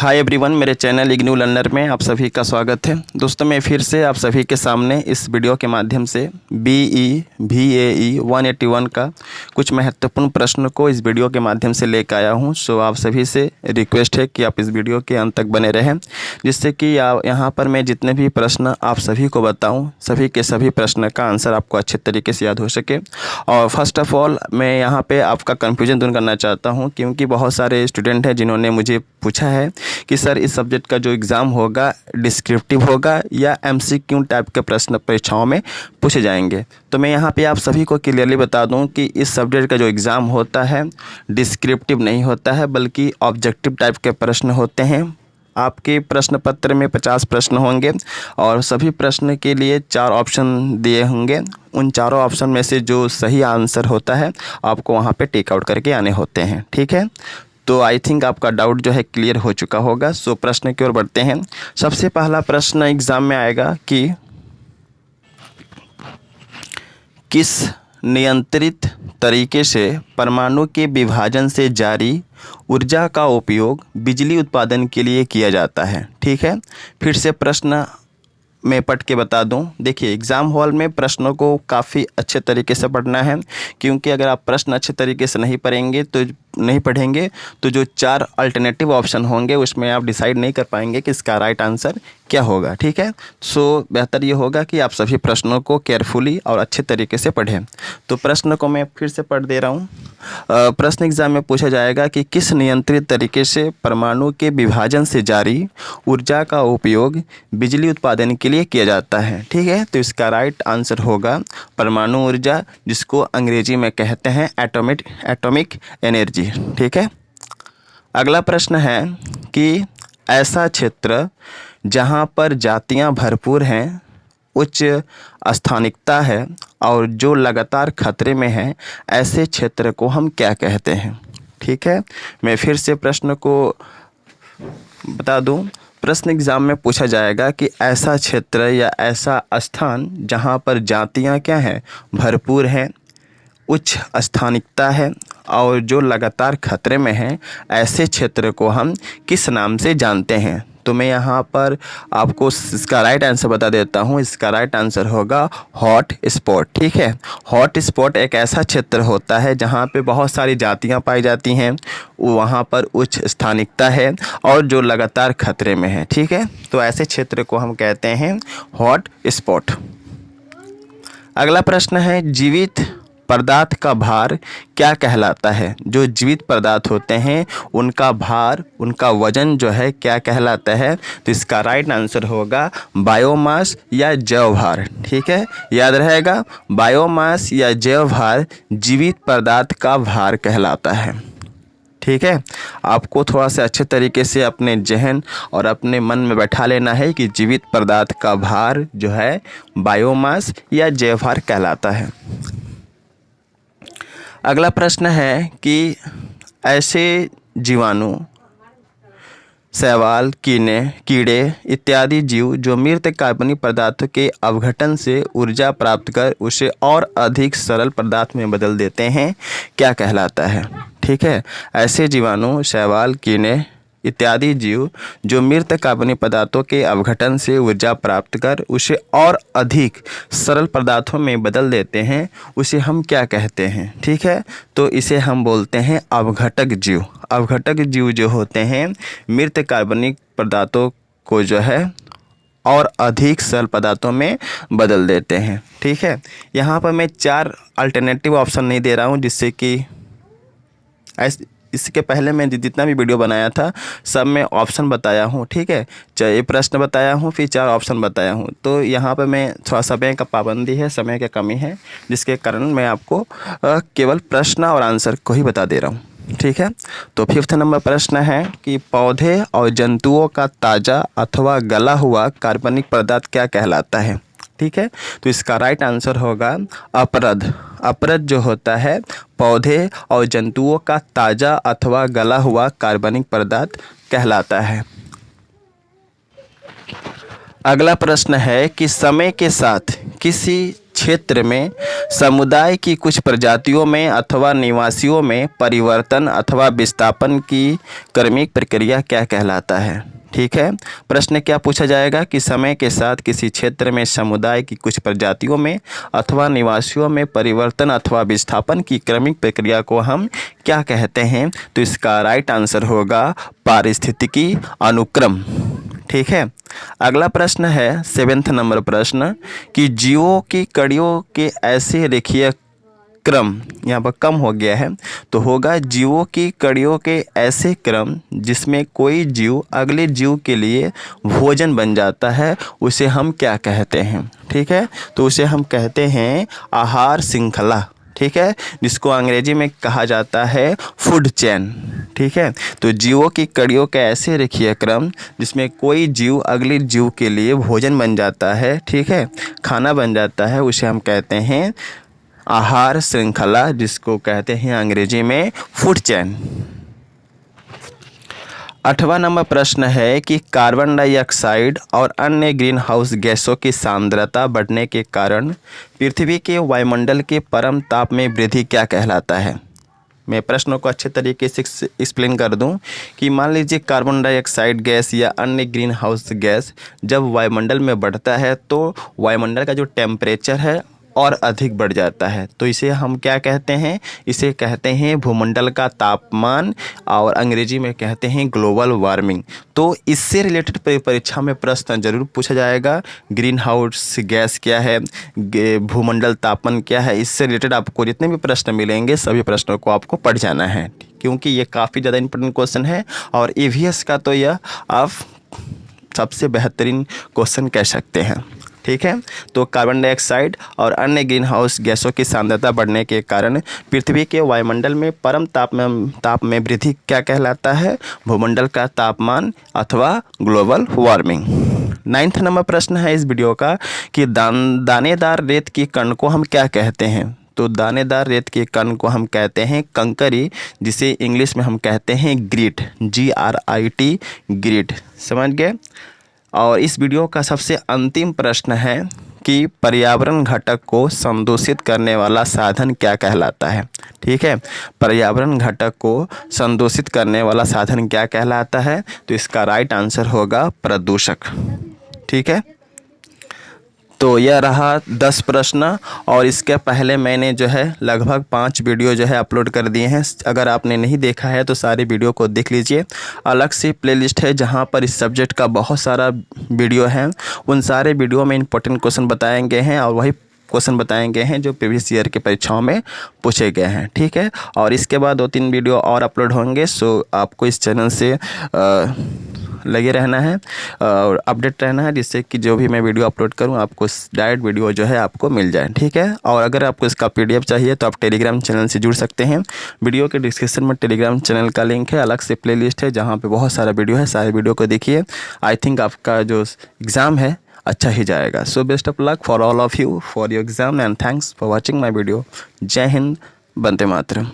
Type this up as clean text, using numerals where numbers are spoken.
Hi everyone, मेरे channel IGNOU learner में आप सभी का स्वागत है। दोस्तों, मैं फिर से आप सभी के सामने इस वीडियो के माध्यम से BE VAE 181 का कुछ महत्वपूर्ण प्रश्न को इस वीडियो के माध्यम से लेकर आया हूं। सो आप सभी से रिक्वेस्ट है कि आप इस वीडियो के अंत तक बने रहें, जिससे कि यहाँ पर मैं जितने भी प्रश्न आप सभी को बताऊँ, सभी के सभी प्रश्न का आंसर आपको अच्छे तरीके से याद हो सके। और फर्स्ट ऑफ़ ऑल मैं यहाँ पर आपका कन्फ्यूजन दूर करना चाहता हूँ, क्योंकि बहुत सारे स्टूडेंट हैं जिन्होंने मुझे पूछा है कि सर इस सब्जेक्ट का जो एग्ज़ाम होगा डिस्क्रिप्टिव होगा या MCQ टाइप के प्रश्न परीक्षाओं में पूछे जाएंगे। तो मैं यहाँ पे आप सभी को क्लियरली बता दूं कि इस सब्जेक्ट का जो एग्ज़ाम होता है डिस्क्रिप्टिव नहीं होता है, बल्कि ऑब्जेक्टिव टाइप के प्रश्न होते हैं। आपके प्रश्न पत्र में 50 प्रश्न होंगे और सभी प्रश्न के लिए 4 ऑप्शन दिए होंगे। उन चारों ऑप्शन में से जो सही आंसर होता है आपको वहाँ पे टेक आउट करके आने होते हैं। ठीक है, तो आई थिंक आपका डाउट जो है क्लियर हो चुका होगा। सो प्रश्न की ओर बढ़ते हैं। सबसे पहला प्रश्न एग्ज़ाम में आएगा कि किस नियंत्रित तरीके से परमाणु के विभाजन से जारी ऊर्जा का उपयोग बिजली उत्पादन के लिए किया जाता है। ठीक है, फिर से प्रश्न मैं पढ़ के बता दूं। देखिए, एग्ज़ाम हॉल में प्रश्नों को काफ़ी अच्छे तरीके से पढ़ना है, क्योंकि अगर आप प्रश्न अच्छे तरीके से नहीं पढ़ेंगे तो जो 4 अल्टरनेटिव ऑप्शन होंगे उसमें आप डिसाइड नहीं कर पाएंगे कि इसका राइट आंसर क्या होगा। ठीक है, सो बेहतर ये होगा कि आप सभी प्रश्नों को केयरफुली और अच्छे तरीके से पढ़ें। तो प्रश्न को मैं फिर से पढ़ दे रहा हूँ। प्रश्न एग्ज़ाम में पूछा जाएगा कि किस नियंत्रित तरीके से परमाणु के विभाजन से जारी ऊर्जा का उपयोग बिजली उत्पादन के लिए किया जाता है। ठीक है, तो इसका राइट आंसर होगा परमाणु ऊर्जा, जिसको अंग्रेजी में कहते हैं एटॉमिक एनर्जी। ठीक है, अगला प्रश्न है कि ऐसा क्षेत्र जहाँ पर जातियाँ भरपूर हैं, उच्च स्थानिकता है और जो लगातार खतरे में है, ऐसे क्षेत्र को हम क्या कहते हैं। ठीक है, मैं फिर से प्रश्न को बता दूं। प्रश्न एग्ज़ाम में पूछा जाएगा कि ऐसा क्षेत्र या ऐसा स्थान जहाँ पर जातियाँ क्या हैं, भरपूर हैं, उच्च स्थानिकता है और जो लगातार खतरे में हैं, ऐसे क्षेत्र को हम किस नाम से जानते हैं। तो मैं यहाँ पर आपको इसका राइट आंसर बता देता हूँ। इसका राइट आंसर होगा हॉट स्पॉट। ठीक है, हॉट स्पॉट एक ऐसा क्षेत्र होता है जहाँ पे बहुत सारी जातियाँ पाई जाती हैं, वहाँ पर उच्च स्थानिकता है और जो लगातार खतरे में है। ठीक है, तो ऐसे क्षेत्र को हम कहते हैं हॉट स्पॉट। अगला प्रश्न है, जीवित पदार्थ का भार क्या कहलाता है। जो जीवित पदार्थ होते हैं उनका भार, उनका वजन जो है क्या कहलाता है। तो इसका राइट आंसर होगा बायोमास या जैव भार। ठीक है, याद रहेगा, बायोमास या जैव भार जीवित पदार्थ का भार कहलाता है। ठीक है, आपको थोड़ा सा अच्छे तरीके से अपने जहन और अपने मन में बैठा लेना है कि जीवित पदार्थ का भार जो है बायोमास या जैव भार कहलाता है। अगला प्रश्न है कि ऐसे जीवाणु, शैवाल, कीड़े इत्यादि जीव जो मृत कार्बनिक पदार्थों के अवघटन से ऊर्जा प्राप्त कर उसे और अधिक सरल पदार्थ में बदल देते हैं, क्या कहलाता है। ठीक है, ऐसे जीवाणु, शैवाल, कीड़े इत्यादि जीव जो मृत कार्बनिक पदार्थों के अवघटन से ऊर्जा प्राप्त कर उसे और अधिक सरल पदार्थों में बदल देते हैं, उसे हम क्या कहते हैं। ठीक है, तो इसे हम बोलते हैं अवघटक जीव। अवघटक जीव जो होते हैं मृत कार्बनिक पदार्थों को जो है और अधिक सरल पदार्थों में बदल देते हैं। ठीक है, यहाँ पर मैं 4 अल्टरनेटिव ऑप्शन नहीं दे रहा हूँ, जिससे कि इसके पहले मैं जितना भी वीडियो बनाया था सब में ऑप्शन बताया हूँ। ठीक है, चाहे प्रश्न बताया हूँ, फिर 4 ऑप्शन बताया हूँ। तो यहाँ पर मैं थोड़ा समय का पाबंदी है, समय की कमी है, जिसके कारण मैं आपको केवल प्रश्न और आंसर को ही बता दे रहा हूँ। ठीक है, तो 5th नंबर प्रश्न है कि पौधे और जंतुओं का ताज़ा अथवा गला हुआ कार्बनिक पदार्थ क्या कहलाता है। ठीक है, तो इसका राइट आंसर होगा अपरद। अपरद जो होता है पौधे और जंतुओं का ताज़ा अथवा गला हुआ कार्बनिक पदार्थ कहलाता है। अगला प्रश्न है कि समय के साथ किसी क्षेत्र में समुदाय की कुछ प्रजातियों में अथवा निवासियों में परिवर्तन अथवा विस्थापन की क्रमिक प्रक्रिया क्या कहलाता है। ठीक है, प्रश्न क्या पूछा जाएगा कि समय के साथ किसी क्षेत्र में समुदाय की कुछ प्रजातियों में अथवा निवासियों में परिवर्तन अथवा विस्थापन की क्रमिक प्रक्रिया को हम क्या कहते हैं। तो इसका राइट आंसर होगा पारिस्थितिकी अनुक्रम। ठीक है, अगला प्रश्न है 7वां नंबर प्रश्न कि जीवों की कड़ियों के ऐसे रेखीय क्रम, यहाँ पर कम हो गया है तो होगा जीवों की कड़ियों के ऐसे क्रम जिसमें कोई जीव अगले जीव के लिए भोजन बन जाता है, उसे हम क्या कहते हैं। ठीक है, तो उसे हम कहते हैं आहार श्रृंखला। ठीक है, जिसको अंग्रेजी में कहा जाता है फूड चेन। ठीक है, तो जीवों की कड़ियों के ऐसे रेखीय क्रम जिसमें कोई जीव अगले जीव के लिए भोजन बन जाता है, ठीक है, खाना बन जाता है, उसे हम कहते हैं आहार श्रृंखला, जिसको कहते हैं अंग्रेजी में फूड चेन। 8वां नंबर प्रश्न है कि कार्बन डाइऑक्साइड और अन्य ग्रीन हाउस गैसों की सांद्रता बढ़ने के कारण पृथ्वी के वायुमंडल के परम ताप में वृद्धि क्या कहलाता है। मैं प्रश्नों को अच्छे तरीके से एक्सप्लेन कर दूं कि मान लीजिए कार्बन डाइऑक्साइड गैस या अन्य ग्रीन हाउस गैस जब वायुमंडल में बढ़ता है तो वायुमंडल का जो टेम्परेचर है और अधिक बढ़ जाता है, तो इसे हम क्या कहते हैं, इसे कहते हैं भूमंडल का तापमान और अंग्रेजी में कहते हैं ग्लोबल वार्मिंग। तो इससे रिलेटेड परीक्षा में प्रश्न जरूर पूछा जाएगा, ग्रीन हाउस गैस क्या है, भूमंडल तापमान क्या है। इससे रिलेटेड आपको जितने भी प्रश्न मिलेंगे सभी प्रश्नों को आपको पढ़ जाना है, क्योंकि ये काफ़ी ज़्यादा इंपॉर्टेंट क्वेश्चन है और EVS का तो यह आप सबसे बेहतरीन क्वेश्चन कह सकते हैं। ठीक है, तो कार्बन डाइऑक्साइड और अन्य ग्रीन हाउस गैसों की सांद्रता बढ़ने के कारण पृथ्वी के वायुमंडल में परम ताप में वृद्धि क्या कहलाता है, भूमंडल का तापमान अथवा ग्लोबल वार्मिंग। 9वां नंबर प्रश्न है इस वीडियो का कि दानेदार रेत की कण को हम क्या कहते हैं। तो दानेदार रेत के कण को हम कहते हैं कंकरी, जिसे इंग्लिश में हम कहते हैं ग्रीट, GRIT, ग्रीट। समझ गए। और इस वीडियो का सबसे अंतिम प्रश्न है कि पर्यावरण घटक को संदूषित करने वाला साधन क्या कहलाता है। ठीक है, पर्यावरण घटक को संदूषित करने वाला साधन क्या कहलाता है। तो इसका राइट आंसर होगा प्रदूषक। ठीक है, तो यह रहा 10 प्रश्न और इसके पहले मैंने जो है लगभग 5 वीडियो जो है अपलोड कर दिए हैं। अगर आपने नहीं देखा है तो सारे वीडियो को देख लीजिए। अलग से प्लेलिस्ट है जहां पर इस सब्जेक्ट का बहुत सारा वीडियो है। उन सारे वीडियो में इंपॉर्टेंट क्वेश्चन बताए गए हैं और वही क्वेश्चन बताए गए हैं जो प्रीवियस ईयर के परीक्षाओं में पूछे गए हैं। ठीक है, और इसके बाद 2-3 वीडियो और अपलोड होंगे। सो आपको इस चैनल से लगे रहना है और अपडेट रहना है, जिससे कि जो भी मैं वीडियो अपलोड करूं आपको डायरेक्ट वीडियो जो है आपको मिल जाए। ठीक है, और अगर आपको इसका PDF चाहिए तो आप टेलीग्राम चैनल से जुड़ सकते हैं। वीडियो के डिस्क्रिप्शन में टेलीग्राम चैनल का लिंक है, अलग से प्लेलिस्ट है जहां पे बहुत सारा वीडियो है। सारे वीडियो को देखिए, आई थिंक आपका जो एग्ज़ाम है अच्छा ही जाएगा। So best of luck for all of you for your exam and thanks for watching my video. जय हिंद, वंदे मातरम।